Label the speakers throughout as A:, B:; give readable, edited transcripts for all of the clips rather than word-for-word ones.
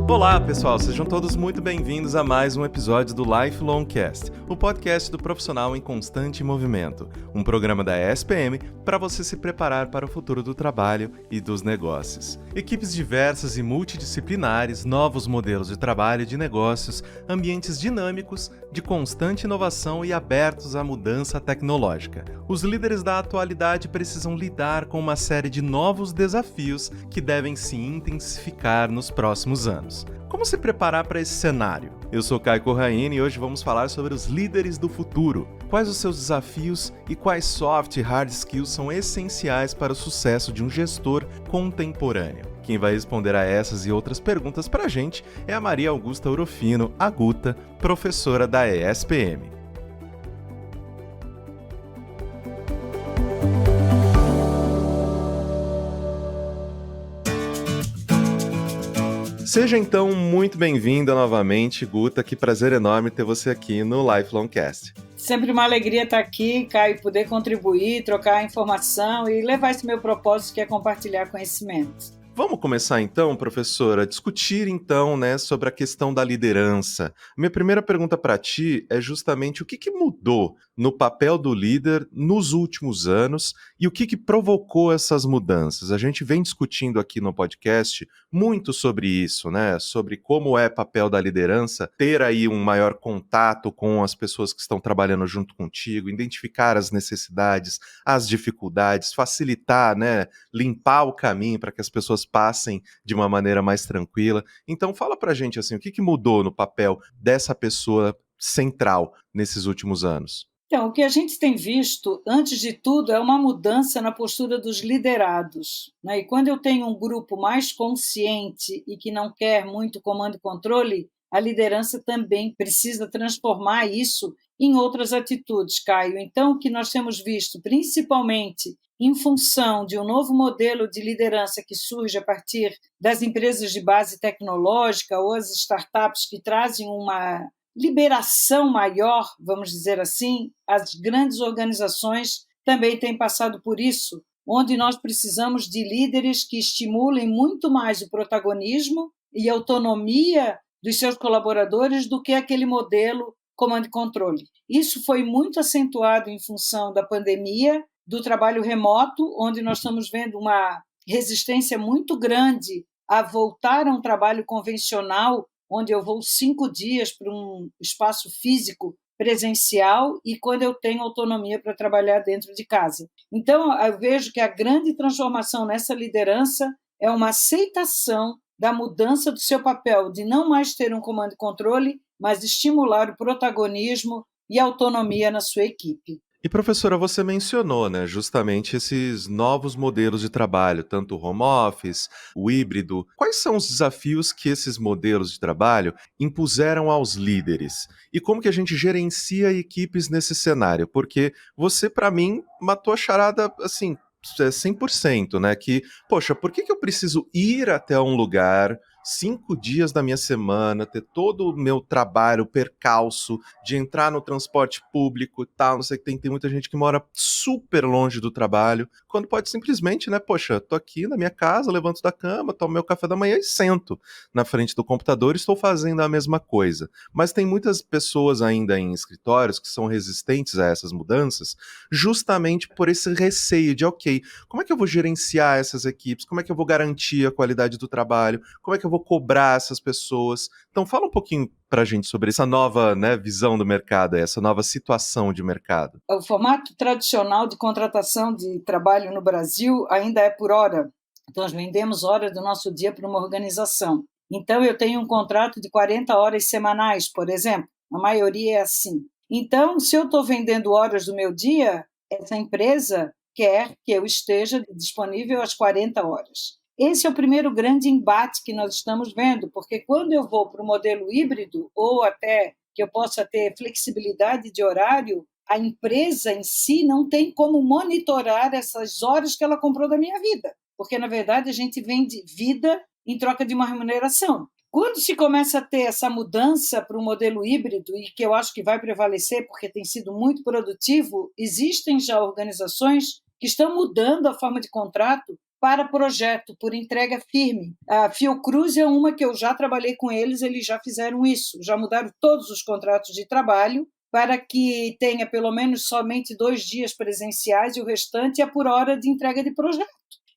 A: Olá, pessoal, sejam todos muito bem-vindos a mais um episódio do Lifelong Cast, o podcast do profissional em constante movimento, um programa da ESPM para você se preparar para o futuro do trabalho e dos negócios. Equipes diversas e multidisciplinares, novos modelos de trabalho e de negócios, ambientes dinâmicos, de constante inovação e abertos à mudança tecnológica. Os líderes da atualidade precisam lidar com uma série de novos desafios que devem se intensificar nos próximos anos. Como se preparar para esse cenário? Eu sou Caio Corraine e hoje vamos falar sobre os líderes do futuro. Quais os seus desafios e quais soft e hard skills são essenciais para o sucesso de um gestor contemporâneo? Quem vai responder a essas e outras perguntas para a gente é a Maria Augusta Orofino, a Guta, professora da ESPM. Seja então muito bem-vinda novamente, Guta. Que prazer enorme ter você aqui no Lifelong Cast.
B: Sempre uma alegria estar aqui, Caio, poder contribuir, trocar informação e levar esse meu propósito, que é compartilhar conhecimento.
A: Vamos começar então, professora, a discutir então, sobre a questão da liderança. Minha primeira pergunta para ti é justamente o que mudou no papel do líder nos últimos anos e o que provocou essas mudanças. A gente vem discutindo aqui no podcast muito sobre isso, sobre como é papel da liderança ter aí um maior contato com as pessoas que estão trabalhando junto contigo, identificar as necessidades, as dificuldades, facilitar, limpar o caminho para que as pessoas passem de uma maneira mais tranquila. Então fala pra gente assim, o que mudou no papel dessa pessoa central nesses últimos anos?
B: Então, o que a gente tem visto, antes de tudo, é uma mudança na postura dos liderados, né? E quando eu tenho um grupo mais consciente e que não quer muito comando e controle, a liderança também precisa transformar isso em outras atitudes, Caio. Então, o que nós temos visto, principalmente em função de um novo modelo de liderança que surge a partir das empresas de base tecnológica ou as startups que trazem uma liberação maior, vamos dizer assim, as grandes organizações também têm passado por isso, onde nós precisamos de líderes que estimulem muito mais o protagonismo e a autonomia dos seus colaboradores do que aquele modelo comando e controle. Isso foi muito acentuado em função da pandemia, do trabalho remoto, onde nós estamos vendo uma resistência muito grande a voltar a um trabalho convencional, onde eu vou 5 dias para um espaço físico presencial e quando eu tenho autonomia para trabalhar dentro de casa. Então, eu vejo que a grande transformação nessa liderança é uma aceitação da mudança do seu papel, de não mais ter um comando e controle, mas estimular o protagonismo e a autonomia na sua equipe.
A: E professora, você mencionou, justamente esses novos modelos de trabalho, tanto o home office, o híbrido. Quais são os desafios que esses modelos de trabalho impuseram aos líderes? E como que a gente gerencia equipes nesse cenário? Porque você, para mim, matou a charada, assim, 100%, que, poxa, por que eu preciso ir até um lugar 5 dias da minha semana, ter todo o meu trabalho, percalço de entrar no transporte público e tal, não sei, tem muita gente que mora super longe do trabalho, quando pode simplesmente, poxa, tô aqui na minha casa, levanto da cama, tomo meu café da manhã e sento na frente do computador e estou fazendo a mesma coisa. Mas tem muitas pessoas ainda em escritórios que são resistentes a essas mudanças, justamente por esse receio de, ok, como é que eu vou gerenciar essas equipes? Como é que eu vou garantir a qualidade do trabalho? Como é que eu vou cobrar essas pessoas? Então fala um pouquinho para a gente sobre essa nova visão do mercado, essa nova situação de mercado.
B: O formato tradicional de contratação de trabalho no Brasil ainda é por hora. Então, nós vendemos horas do nosso dia para uma organização. Então, eu tenho um contrato de 40 horas semanais, por exemplo. A maioria é assim. Então, se eu estou vendendo horas do meu dia, essa empresa quer que eu esteja disponível às 40 horas. Esse é o primeiro grande embate que nós estamos vendo, porque quando eu vou para o modelo híbrido, ou até que eu possa ter flexibilidade de horário, a empresa em si não tem como monitorar essas horas que ela comprou da minha vida, porque, na verdade, a gente vende vida em troca de uma remuneração. Quando se começa a ter essa mudança para o modelo híbrido, e que eu acho que vai prevalecer porque tem sido muito produtivo, existem já organizações que estão mudando a forma de contrato para projeto, por entrega firme. A Fiocruz é uma que eu já trabalhei com eles já fizeram isso, já mudaram todos os contratos de trabalho para que tenha pelo menos somente 2 dias presenciais e o restante é por hora de entrega de projeto.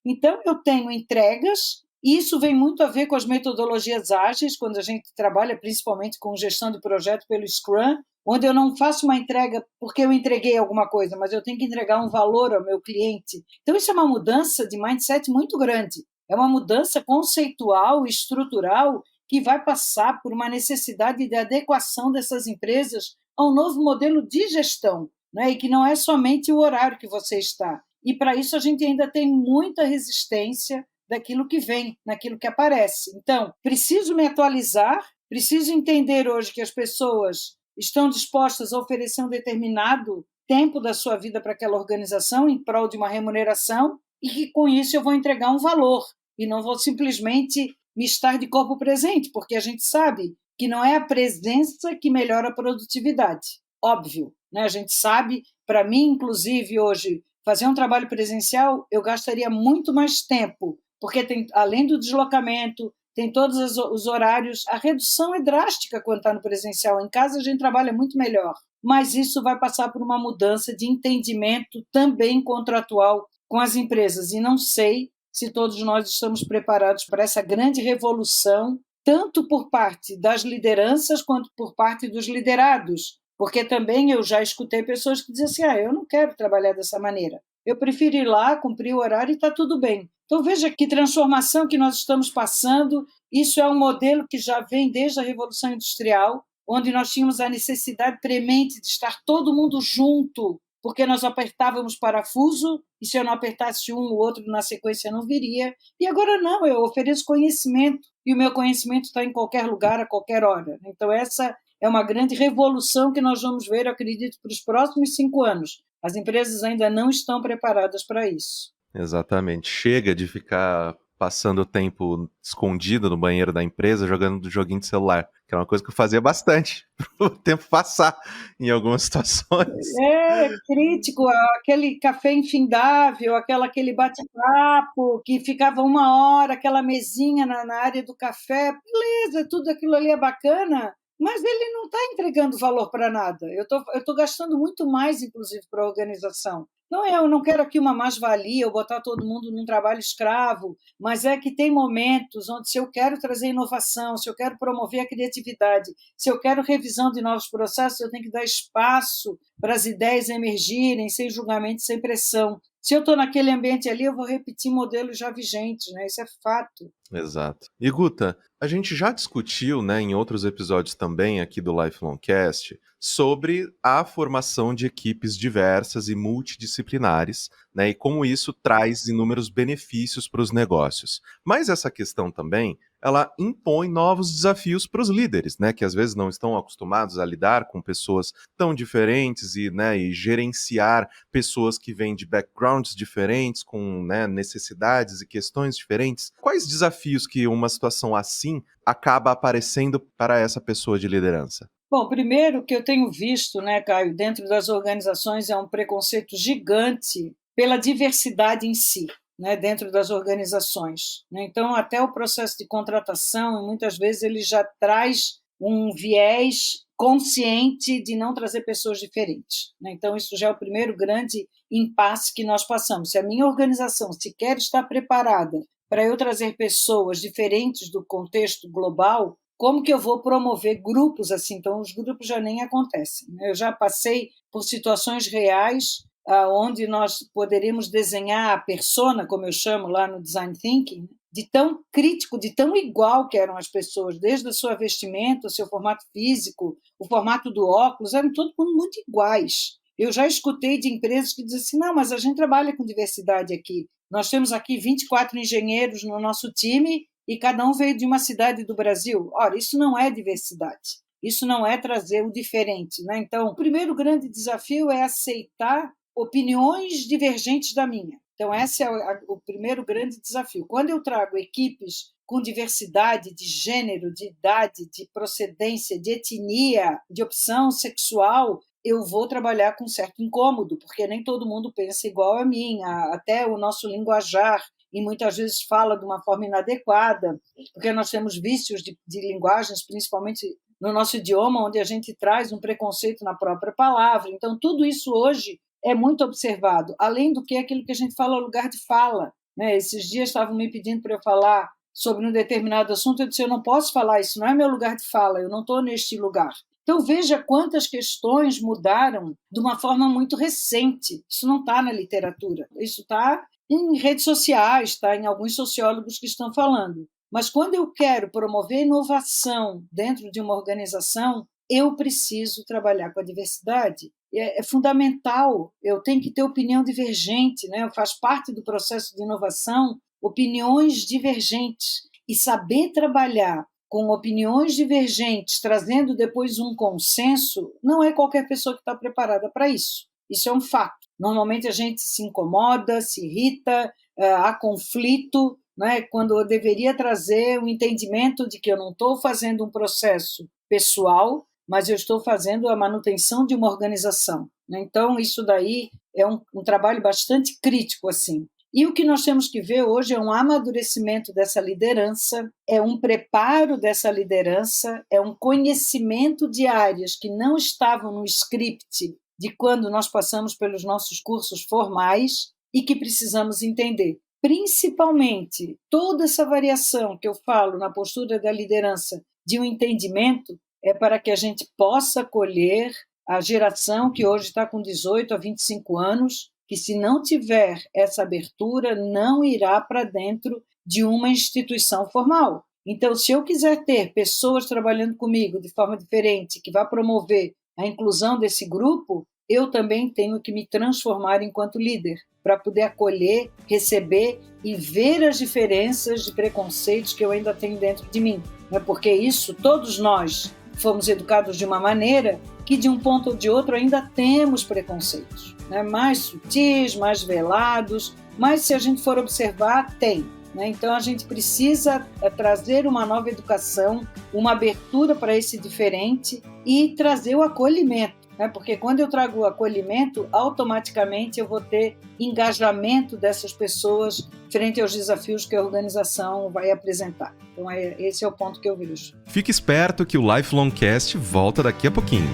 B: Então, eu tenho entregas, e isso vem muito a ver com as metodologias ágeis, quando a gente trabalha principalmente com gestão de projeto pelo Scrum, onde eu não faço uma entrega porque eu entreguei alguma coisa, mas eu tenho que entregar um valor ao meu cliente. Então, isso é uma mudança de mindset muito grande. É uma mudança conceitual e estrutural que vai passar por uma necessidade de adequação dessas empresas a um novo modelo de gestão, né? E que não é somente o horário que você está. E para isso a gente ainda tem muita resistência daquilo que vem, naquilo que aparece. Então, preciso me atualizar, preciso entender hoje que as pessoas estão dispostas a oferecer um determinado tempo da sua vida para aquela organização em prol de uma remuneração e que com isso eu vou entregar um valor e não vou simplesmente me estar de corpo presente, porque a gente sabe que não é a presença que melhora a produtividade. Óbvio, né? A gente sabe, para mim, inclusive, hoje, fazer um trabalho presencial, eu gastaria muito mais tempo, porque tem, além do deslocamento, tem todos os horários, a redução é drástica quando está no presencial. Em casa a gente trabalha muito melhor, mas isso vai passar por uma mudança de entendimento também contratual com as empresas, e não sei se todos nós estamos preparados para essa grande revolução, tanto por parte das lideranças quanto por parte dos liderados, porque também eu já escutei pessoas que diziam assim, eu não quero trabalhar dessa maneira, eu prefiro ir lá, cumprir o horário e está tudo bem. Então veja que transformação que nós estamos passando, isso é um modelo que já vem desde a Revolução Industrial, onde nós tínhamos a necessidade premente de estar todo mundo junto, porque nós apertávamos parafuso, e se eu não apertasse um, o outro na sequência não viria. E agora não, eu ofereço conhecimento, e o meu conhecimento está em qualquer lugar, a qualquer hora. Então essa é uma grande revolução que nós vamos ver, eu acredito, para os próximos 5 anos. As empresas ainda não estão preparadas para isso.
A: Exatamente. Chega de ficar passando o tempo escondido no banheiro da empresa jogando joguinho de celular, que é uma coisa que eu fazia bastante, o tempo passar em algumas situações.
B: É crítico, aquele café infindável, aquele bate-papo que ficava 1 hora, aquela mesinha na área do café, beleza, tudo aquilo ali é bacana, mas ele não está entregando valor para nada. Eu tô gastando muito mais, inclusive, para a organização. Não é, eu não quero aqui uma mais-valia, eu botar todo mundo num trabalho escravo, mas é que tem momentos onde, se eu quero trazer inovação, se eu quero promover a criatividade, se eu quero revisão de novos processos, eu tenho que dar espaço para as ideias emergirem, sem julgamento, sem pressão. Se eu estou naquele ambiente ali, eu vou repetir modelos já vigentes, né? Isso é fato.
A: Exato. E Guta, a gente já discutiu, né, em outros episódios também aqui do Lifelong Cast, sobre a formação de equipes diversas e multidisciplinares, né, e como isso traz inúmeros benefícios para os negócios. Mas essa questão também, ela impõe novos desafios para os líderes, né, que às vezes não estão acostumados a lidar com pessoas tão diferentes e gerenciar pessoas que vêm de backgrounds diferentes, com, né, necessidades e questões diferentes. Quais desafios que uma situação assim acaba aparecendo para essa pessoa de liderança?
B: Bom, primeiro que eu tenho visto, né, Caio, dentro das organizações é um preconceito gigante pela diversidade em si, né, dentro das organizações, né? Então, até o processo de contratação, muitas vezes ele já traz um viés consciente de não trazer pessoas diferentes, né? Então, isso já é o primeiro grande impasse que nós passamos. Se a minha organização sequer está preparada para eu trazer pessoas diferentes do contexto global, como que eu vou promover grupos assim? Então, os grupos já nem acontecem, né? Eu já passei por situações reais onde nós poderíamos desenhar a persona, como eu chamo lá no Design Thinking, de tão crítico, de tão igual que eram as pessoas, desde a sua vestimenta, o seu formato físico, o formato do óculos, eram todo mundo muito iguais. Eu já escutei de empresas que dizem assim, não, mas a gente trabalha com diversidade aqui. Nós temos aqui 24 engenheiros no nosso time e cada um veio de uma cidade do Brasil. Ora, isso não é diversidade, isso não é trazer o diferente, né? Então, o primeiro grande desafio é aceitar opiniões divergentes da minha. Então, esse é o primeiro grande desafio. Quando eu trago equipes com diversidade de gênero, de idade, de procedência, de etnia, de opção sexual, eu vou trabalhar com certo incômodo, porque nem todo mundo pensa igual a mim, até o nosso linguajar e muitas vezes fala de uma forma inadequada, porque nós temos vícios de linguagens, principalmente no nosso idioma, onde a gente traz um preconceito na própria palavra. Então, tudo isso hoje é muito observado, além do que aquilo que a gente fala, o lugar de fala, né? Esses dias estavam me pedindo para eu falar sobre um determinado assunto, eu disse, eu não posso falar, isso não é meu lugar de fala, eu não estou neste lugar. Então, veja quantas questões mudaram de uma forma muito recente. Isso não está na literatura, isso está em redes sociais, está em alguns sociólogos que estão falando. Mas quando eu quero promover inovação dentro de uma organização, eu preciso trabalhar com a diversidade. É fundamental, eu tenho que ter opinião divergente, né? Faz parte do processo de inovação, opiniões divergentes. E saber trabalhar com opiniões divergentes, trazendo depois um consenso, não é qualquer pessoa que está preparada para isso. Isso é um fato. Normalmente a gente se incomoda, se irrita, há conflito, né? Quando eu deveria trazer o entendimento de que eu não estou fazendo um processo pessoal, mas eu estou fazendo a manutenção de uma organização, né? Então, isso daí é um trabalho bastante crítico, assim. E o que nós temos que ver hoje é um amadurecimento dessa liderança, é um preparo dessa liderança, é um conhecimento de áreas que não estavam no script de quando nós passamos pelos nossos cursos formais e que precisamos entender. Principalmente, toda essa variação que eu falo na postura da liderança de um entendimento é para que a gente possa acolher a geração que hoje está com 18 a 25 anos, que se não tiver essa abertura, não irá para dentro de uma instituição formal. Então, se eu quiser ter pessoas trabalhando comigo de forma diferente, que vá promover a inclusão desse grupo, eu também tenho que me transformar enquanto líder, para poder acolher, receber e ver as diferenças de preconceitos que eu ainda tenho dentro de mim. Porque isso, todos nós fomos educados de uma maneira que de um ponto ou de outro ainda temos preconceitos, né? Mais sutis, mais velados, mas se a gente for observar, tem. Né? Então a gente precisa trazer uma nova educação, uma abertura para esse diferente e trazer o acolhimento. Porque quando eu trago o acolhimento, automaticamente eu vou ter engajamento dessas pessoas frente aos desafios que a organização vai apresentar. Então, esse é o ponto que eu vejo.
A: Fique esperto que o Lifelong Cast volta daqui a pouquinho.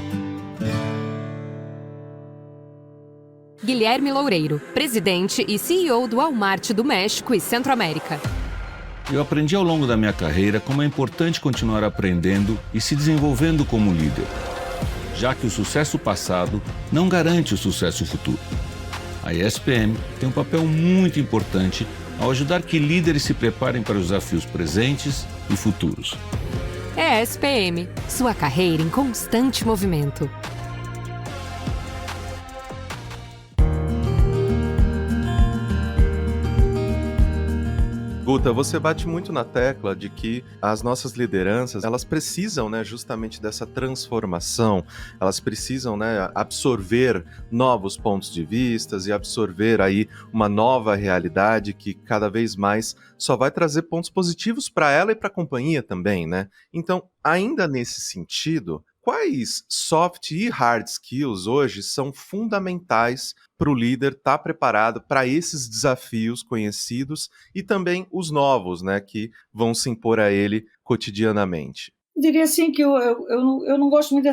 C: Guilherme Loureiro, presidente e CEO do Walmart do México e Centro-América.
D: Eu aprendi ao longo da minha carreira como é importante continuar aprendendo e se desenvolvendo como líder, já que o sucesso passado não garante o sucesso futuro. A ESPM tem um papel muito importante ao ajudar que líderes se preparem para os desafios presentes e futuros.
C: ESPM, sua carreira em constante movimento.
A: Guta, você bate muito na tecla de que as nossas lideranças, elas precisam, né, justamente dessa transformação, elas precisam, né, absorver novos pontos de vista e absorver aí uma nova realidade que cada vez mais só vai trazer pontos positivos para ela e para a companhia também, né? Então, ainda nesse sentido, quais soft e hard skills hoje são fundamentais para o líder estar preparado para esses desafios conhecidos e também os novos, né, que vão se impor a ele cotidianamente?
B: Eu diria assim que eu não gosto muito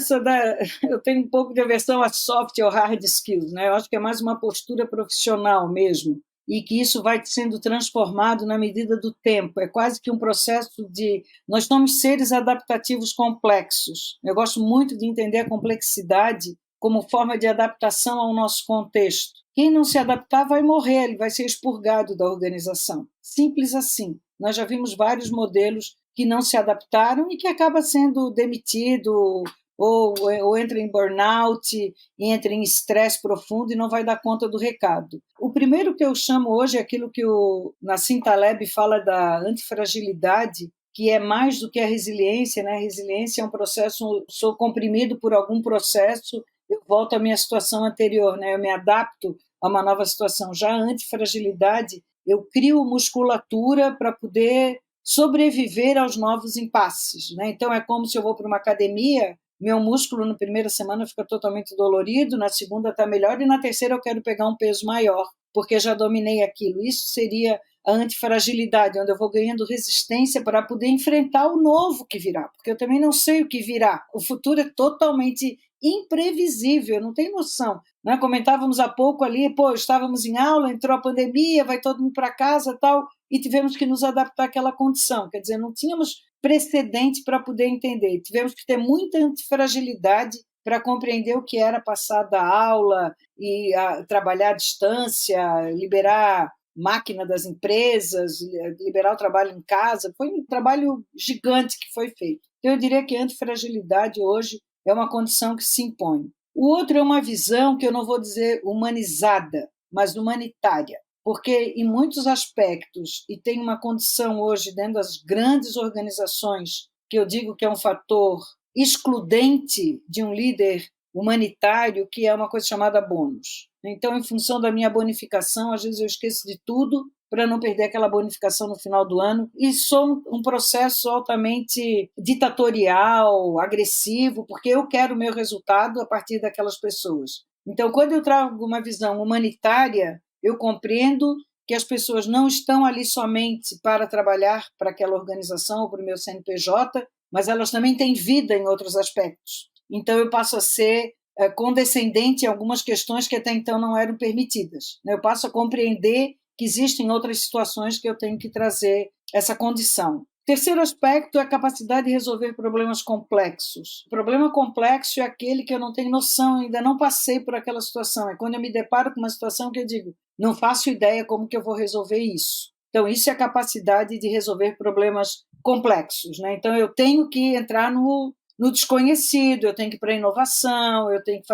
B: eu tenho um pouco de aversão a soft ou hard skills, né? Eu acho que é mais uma postura profissional mesmo, e que isso vai sendo transformado na medida do tempo. É quase que um processo de... Nós somos seres adaptativos complexos. Eu gosto muito de entender a complexidade como forma de adaptação ao nosso contexto. Quem não se adaptar vai morrer, ele vai ser expurgado da organização. Simples assim. Nós já vimos vários modelos que não se adaptaram e que acaba sendo demitido ou entra em burnout, entra em estresse profundo e não vai dar conta do recado. O primeiro que eu chamo hoje é aquilo que o Nassim Taleb fala da antifragilidade, que é mais do que a resiliência, né? A resiliência é um processo, sou comprimido por algum processo, eu volto à minha situação anterior, né? Eu me adapto a uma nova situação. Já a antifragilidade, eu crio musculatura para poder sobreviver aos novos impasses, né? Então, é como se eu vou para uma academia, meu músculo na primeira semana fica totalmente dolorido, na segunda está melhor e na terceira eu quero pegar um peso maior, porque já dominei aquilo. Isso seria a antifragilidade, onde eu vou ganhando resistência para poder enfrentar o novo que virá, porque eu também não sei o que virá. O futuro é totalmente imprevisível, eu não tenho noção. Né? Comentávamos há pouco ali, estávamos em aula, entrou a pandemia, vai todo mundo para casa tal, e tivemos que nos adaptar àquela condição. Quer dizer, não tínhamos precedente para poder entender. Tivemos que ter muita antifragilidade para compreender o que era passar da aula e trabalhar à distância, liberar máquina das empresas, liberar o trabalho em casa. Foi um trabalho gigante que foi feito. Então, eu diria que a antifragilidade hoje é uma condição que se impõe. O outro é uma visão que eu não vou dizer humanizada, mas humanitária, porque em muitos aspectos, e tem uma condição hoje dentro das grandes organizações, que eu digo que é um fator excludente de um líder humanitário, que é uma coisa chamada bônus. Então, em função da minha bonificação, às vezes eu esqueço de tudo para não perder aquela bonificação no final do ano, e sou um processo altamente ditatorial, agressivo, porque eu quero o meu resultado a partir daquelas pessoas. Então, quando eu trago uma visão humanitária, eu compreendo que as pessoas não estão ali somente para trabalhar para aquela organização ou para o meu CNPJ, mas elas também têm vida em outros aspectos. Então, eu passo a ser condescendente em algumas questões que até então não eram permitidas. Eu passo a compreender que existem outras situações que eu tenho que trazer essa condição. Terceiro aspecto é a capacidade de resolver problemas complexos. O problema complexo é aquele que eu não tenho noção, ainda não passei por aquela situação. É quando eu me deparo com uma situação que eu digo, não faço ideia como que eu vou resolver isso. Então, isso é a capacidade de resolver problemas complexos. Né? Então, eu tenho que entrar no desconhecido, eu tenho que ir para a inovação, eu tenho que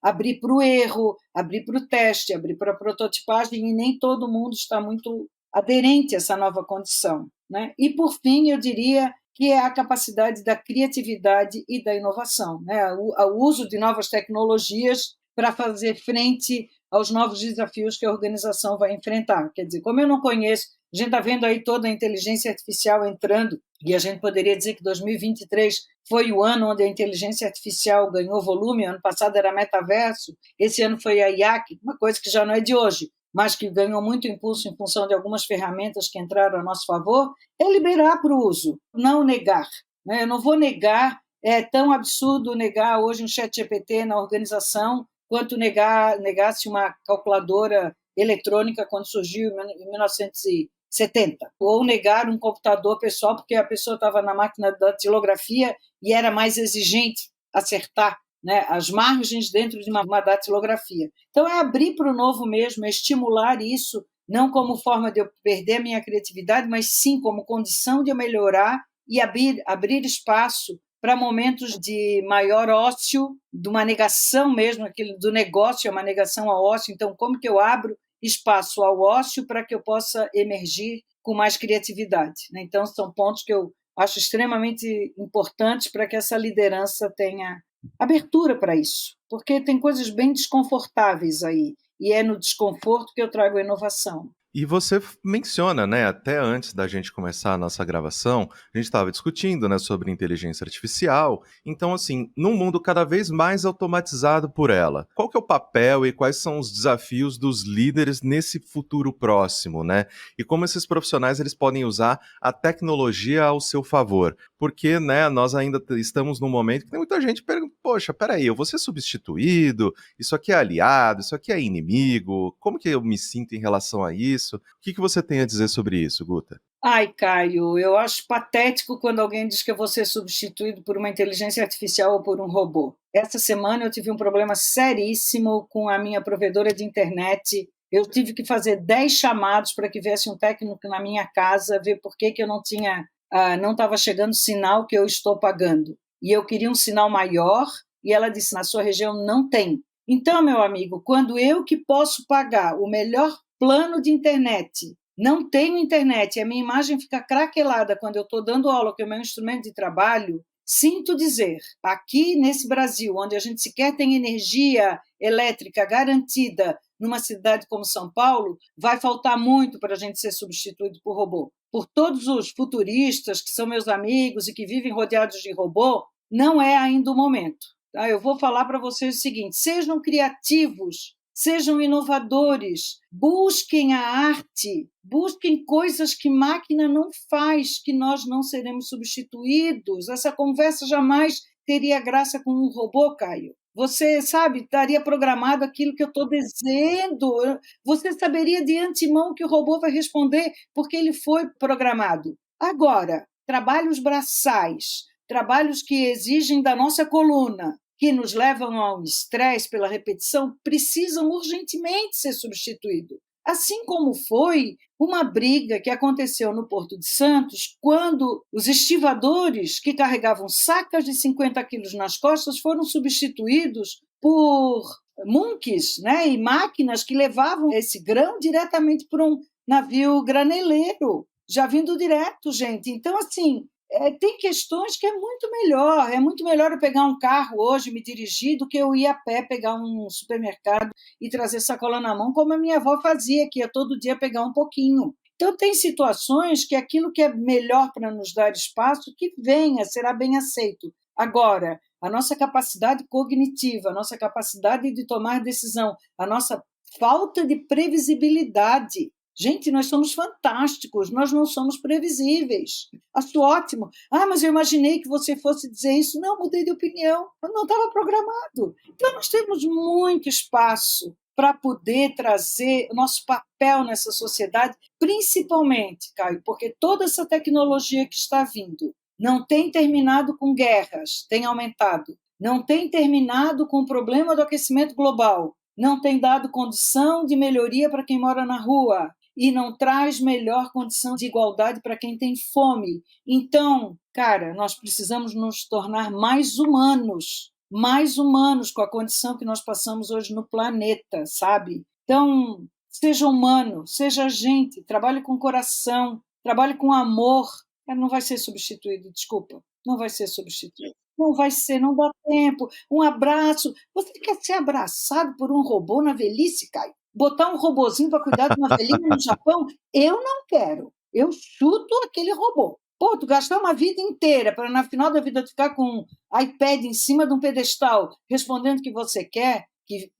B: abrir para o erro, abrir para o teste, abrir para a prototipagem, e nem todo mundo está muito aderente a essa nova condição. Né? E, por fim, eu diria que é a capacidade da criatividade e da inovação, né? O uso de novas tecnologias para fazer frente aos novos desafios que a organização vai enfrentar. Quer dizer, como eu não conheço, a gente está vendo aí toda a inteligência artificial entrando, e a gente poderia dizer que 2023 foi o ano onde a inteligência artificial ganhou volume, ano passado era metaverso, esse ano foi a IAC, uma coisa que já não é de hoje, mas que ganhou muito impulso em função de algumas ferramentas que entraram a nosso favor, é liberar para o uso, não negar. Né? Eu não vou negar, é tão absurdo negar hoje um ChatGPT na organização quanto negasse uma calculadora eletrônica quando surgiu em 1970, ou negar um computador pessoal porque a pessoa estava na máquina da datilografia e era mais exigente acertar, né, as margens dentro de uma datilografia. Então, é abrir para o novo mesmo, é estimular isso, não como forma de eu perder a minha criatividade, mas sim como condição de eu melhorar e abrir espaço para momentos de maior ócio, de uma negação mesmo, aquele do negócio é uma negação ao ócio. Então, como que eu abro espaço ao ócio para que eu possa emergir com mais criatividade? Né? Então, são pontos que eu acho extremamente importantes para que essa liderança tenha abertura para isso, porque tem coisas bem desconfortáveis aí, e é no desconforto que eu trago a inovação.
A: E você menciona, né, até antes da gente começar a nossa gravação, a gente estava discutindo, né, sobre inteligência artificial. Então, assim, num mundo cada vez mais automatizado por ela, qual que é o papel e quais são os desafios dos líderes nesse futuro próximo, né? E como esses profissionais eles podem usar a tecnologia ao seu favor? Porque, né, nós ainda estamos num momento que tem muita gente pergunta, poxa, peraí, eu vou ser substituído? Isso aqui é aliado? Isso aqui é inimigo? Como que eu me sinto em relação a isso? O que você tem a dizer sobre isso, Guta?
B: Ai, Caio, eu acho patético quando alguém diz que eu vou ser substituído por uma inteligência artificial ou por um robô. Essa semana eu tive um problema seríssimo com a minha provedora de internet. Eu tive que fazer 10 chamados para que viesse um técnico na minha casa ver por que eu não estava chegando sinal que eu estou pagando. E eu queria um sinal maior e ela disse, na sua região não tem. Então, meu amigo, quando eu que posso pagar o melhor plano de internet, não tenho internet, a minha imagem fica craquelada quando eu estou dando aula, que é o meu instrumento de trabalho, sinto dizer, aqui nesse Brasil, onde a gente sequer tem energia elétrica garantida numa cidade como São Paulo, vai faltar muito para a gente ser substituído por robô. Por todos os futuristas que são meus amigos e que vivem rodeados de robô, não é ainda o momento. Eu vou falar para vocês o seguinte, sejam criativos sejam inovadores, busquem a arte, busquem coisas que máquina não faz, que nós não seremos substituídos. Essa conversa jamais teria graça com um robô, Caio. Você, sabe, estaria programado aquilo que eu estou dizendo. Você saberia de antemão que o robô vai responder porque ele foi programado. Agora, trabalhos braçais, trabalhos que exigem da nossa coluna, que nos levam ao estresse pela repetição, precisam urgentemente ser substituídos. Assim como foi uma briga que aconteceu no Porto de Santos, quando os estivadores que carregavam sacas de 50 quilos nas costas foram substituídos por monks, né, e máquinas que levavam esse grão diretamente para um navio graneleiro, já vindo direto, gente. Então, assim, tem questões que é muito melhor eu pegar um carro hoje, me dirigir, do que eu ir a pé pegar um supermercado e trazer sacola na mão, como a minha avó fazia, que ia todo dia pegar um pouquinho. Então, tem situações que aquilo que é melhor para nos dar espaço, que venha, será bem aceito. Agora, a nossa capacidade cognitiva, a nossa capacidade de tomar decisão, a nossa falta de previsibilidade. Gente, nós somos fantásticos, nós não somos previsíveis. Acho ótimo. Mas eu imaginei que você fosse dizer isso. Não, mudei de opinião, eu não estava programado. Então, nós temos muito espaço para poder trazer o nosso papel nessa sociedade, principalmente, Caio, porque toda essa tecnologia que está vindo não tem terminado com guerras, tem aumentado. Não tem terminado com o problema do aquecimento global. Não tem dado condição de melhoria para quem mora na rua. E não traz melhor condição de igualdade para quem tem fome. Então, cara, nós precisamos nos tornar mais humanos com a condição que nós passamos hoje no planeta, sabe? Então, seja humano, seja gente, trabalhe com coração, trabalhe com amor. Não vai ser substituído, desculpa, não vai ser substituído. Não vai ser, não dá tempo. Um abraço. Você quer ser abraçado por um robô na velhice, Caio? Botar um robozinho para cuidar de uma velhinha no Japão? Eu não quero. Eu chuto aquele robô. Pô, tu gastar uma vida inteira para, no final da vida, ficar com um iPad em cima de um pedestal, respondendo o que você quer,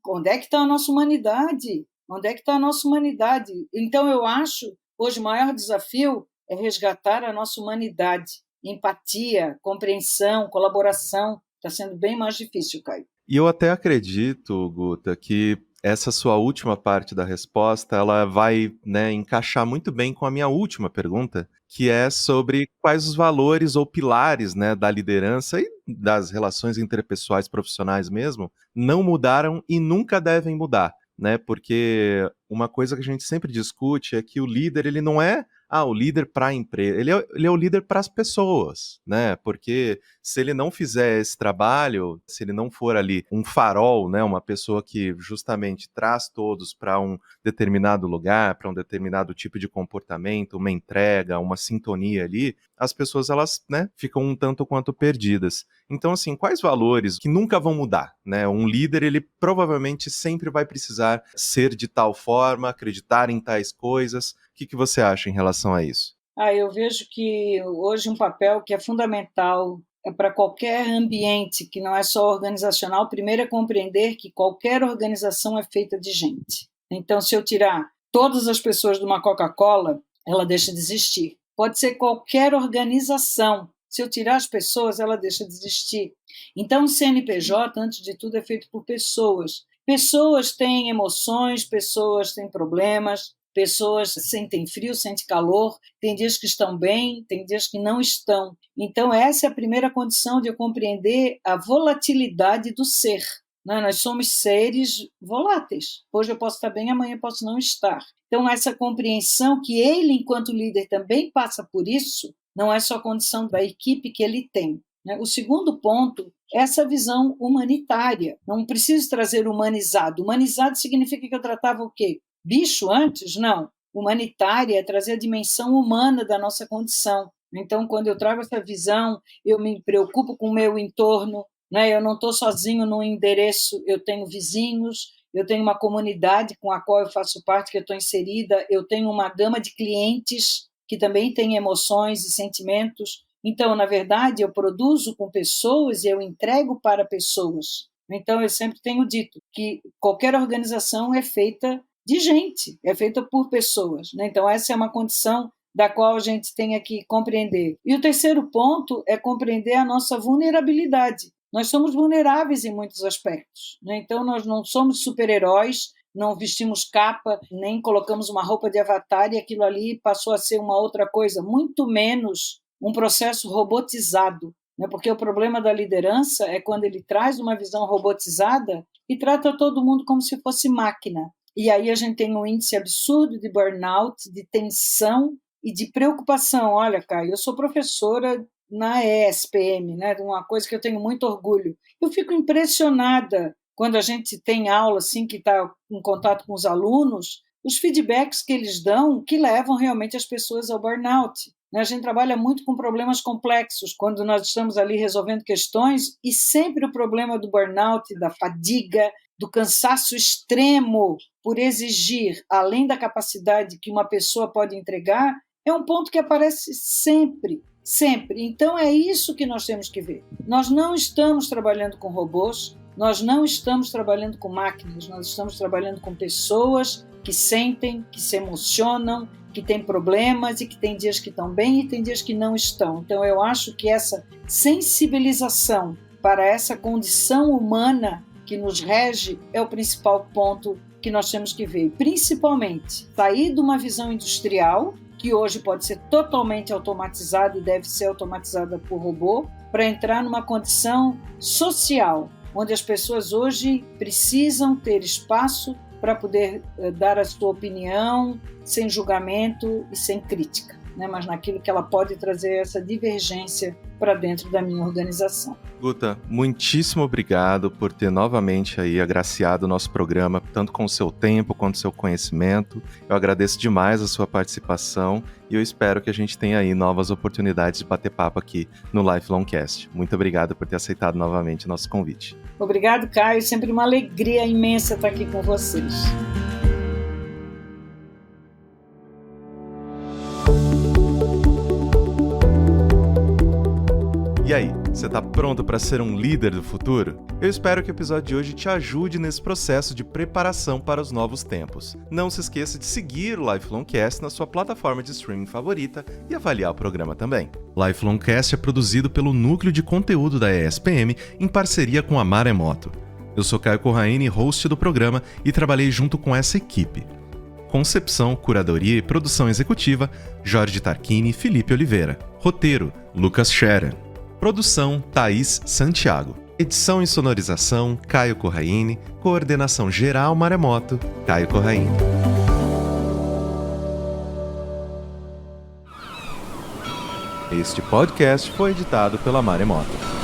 B: onde é que está a nossa humanidade? Onde é que está a nossa humanidade? Então, eu acho, hoje, o maior desafio é resgatar a nossa humanidade. Empatia, compreensão, colaboração. Está sendo bem mais difícil, Caio.
A: E eu até acredito, Guta, que essa sua última parte da resposta, ela vai, né, encaixar muito bem com a minha última pergunta, que é sobre quais os valores ou pilares, né, da liderança e das relações interpessoais profissionais mesmo, não mudaram e nunca devem mudar, né? Porque uma coisa que a gente sempre discute é que o líder, ele não é o líder para a empresa, ele é o líder para as pessoas, né? Porque se ele não fizer esse trabalho, se ele não for ali um farol, né, uma pessoa que justamente traz todos para um determinado lugar, para um determinado tipo de comportamento, uma entrega, uma sintonia ali, as pessoas, elas, né, ficam um tanto quanto perdidas. Então, assim, quais valores que nunca vão mudar, né? Um líder, ele provavelmente sempre vai precisar ser de tal forma, acreditar em tais coisas. O que você acha em relação a isso?
B: Eu vejo que hoje um papel que é fundamental para qualquer ambiente, que não é só organizacional, primeiro é compreender que qualquer organização é feita de gente. Então, se eu tirar todas as pessoas de uma Coca-Cola, ela deixa de existir. Pode ser qualquer organização. Se eu tirar as pessoas, ela deixa de existir. Então, o CNPJ, antes de tudo, é feito por pessoas. Pessoas têm emoções, pessoas têm problemas, pessoas sentem frio, sentem calor, tem dias que estão bem, tem dias que não estão. Então, essa é a primeira condição de eu compreender a volatilidade do ser. Nós somos seres voláteis. Hoje eu posso estar bem, amanhã eu posso não estar. Então, essa compreensão que ele, enquanto líder, também passa por isso, não é só condição da equipe que ele tem. O segundo ponto é essa visão humanitária. Não preciso trazer humanizado. Humanizado significa que eu tratava o quê? Bicho antes? Não. Humanitária é trazer a dimensão humana da nossa condição. Então, quando eu trago essa visão, eu me preocupo com o meu entorno, né? Eu não estou sozinho num endereço, eu tenho vizinhos, eu tenho uma comunidade com a qual eu faço parte, que eu estou inserida, eu tenho uma gama de clientes que também têm emoções e sentimentos. Então, na verdade, eu produzo com pessoas e eu entrego para pessoas. Então, eu sempre tenho dito que qualquer organização é feita de gente, é feita por pessoas, né? Então, essa é uma condição da qual a gente tem que compreender. E o terceiro ponto é compreender a nossa vulnerabilidade. Nós somos vulneráveis em muitos aspectos, né? Então, nós não somos super-heróis, não vestimos capa, nem colocamos uma roupa de avatar e aquilo ali passou a ser uma outra coisa, muito menos um processo robotizado, né? Porque o problema da liderança é quando ele traz uma visão robotizada e trata todo mundo como se fosse máquina. E aí a gente tem um índice absurdo de burnout, de tensão e de preocupação. Olha, Caio, eu sou professora na ESPM, né? Uma coisa que eu tenho muito orgulho. Eu fico impressionada quando a gente tem aula assim, que está em contato com os alunos, os feedbacks que eles dão que levam realmente as pessoas ao burnout. A gente trabalha muito com problemas complexos, quando nós estamos ali resolvendo questões, e sempre o problema do burnout, da fadiga, do cansaço extremo por exigir, além da capacidade que uma pessoa pode entregar, é um ponto que aparece sempre, sempre. Então é isso que nós temos que ver. Nós não estamos trabalhando com robôs, nós não estamos trabalhando com máquinas, nós estamos trabalhando com pessoas que sentem, que se emocionam, que têm problemas e que tem dias que estão bem e tem dias que não estão. Então eu acho que essa sensibilização para essa condição humana que nos rege é o principal ponto que nós temos que ver. Principalmente, sair de uma visão industrial, que hoje pode ser totalmente automatizada e deve ser automatizada por robô, para entrar numa condição social, onde as pessoas hoje precisam ter espaço para poder dar a sua opinião sem julgamento e sem crítica, né? Mas naquilo que ela pode trazer essa divergência para dentro da minha organização.
A: Guta, muitíssimo obrigado por ter novamente aí agraciado o nosso programa, tanto com o seu tempo quanto o seu conhecimento. Eu agradeço demais a sua participação e eu espero que a gente tenha aí novas oportunidades de bater papo aqui no Lifelong Cast. Muito obrigado por ter aceitado novamente o nosso convite.
B: Obrigado, Caio. Sempre uma alegria imensa estar aqui com vocês.
A: E aí, você tá pronto para ser um líder do futuro? Eu espero que o episódio de hoje te ajude nesse processo de preparação para os novos tempos. Não se esqueça de seguir o Lifelong Cast na sua plataforma de streaming favorita e avaliar o programa também. Lifelong Cast é produzido pelo Núcleo de Conteúdo da ESPM em parceria com a Maremoto. Eu sou Caio Corraine, host do programa, e trabalhei junto com essa equipe. Concepção, curadoria e produção executiva, Jorge Tarquini e Felipe Oliveira. Roteiro, Lucas Scherer. Produção, Thaís Santiago. Edição e sonorização, Caio Corraine. Coordenação geral, Maremoto, Caio Corraine. Este podcast foi editado pela Maremoto.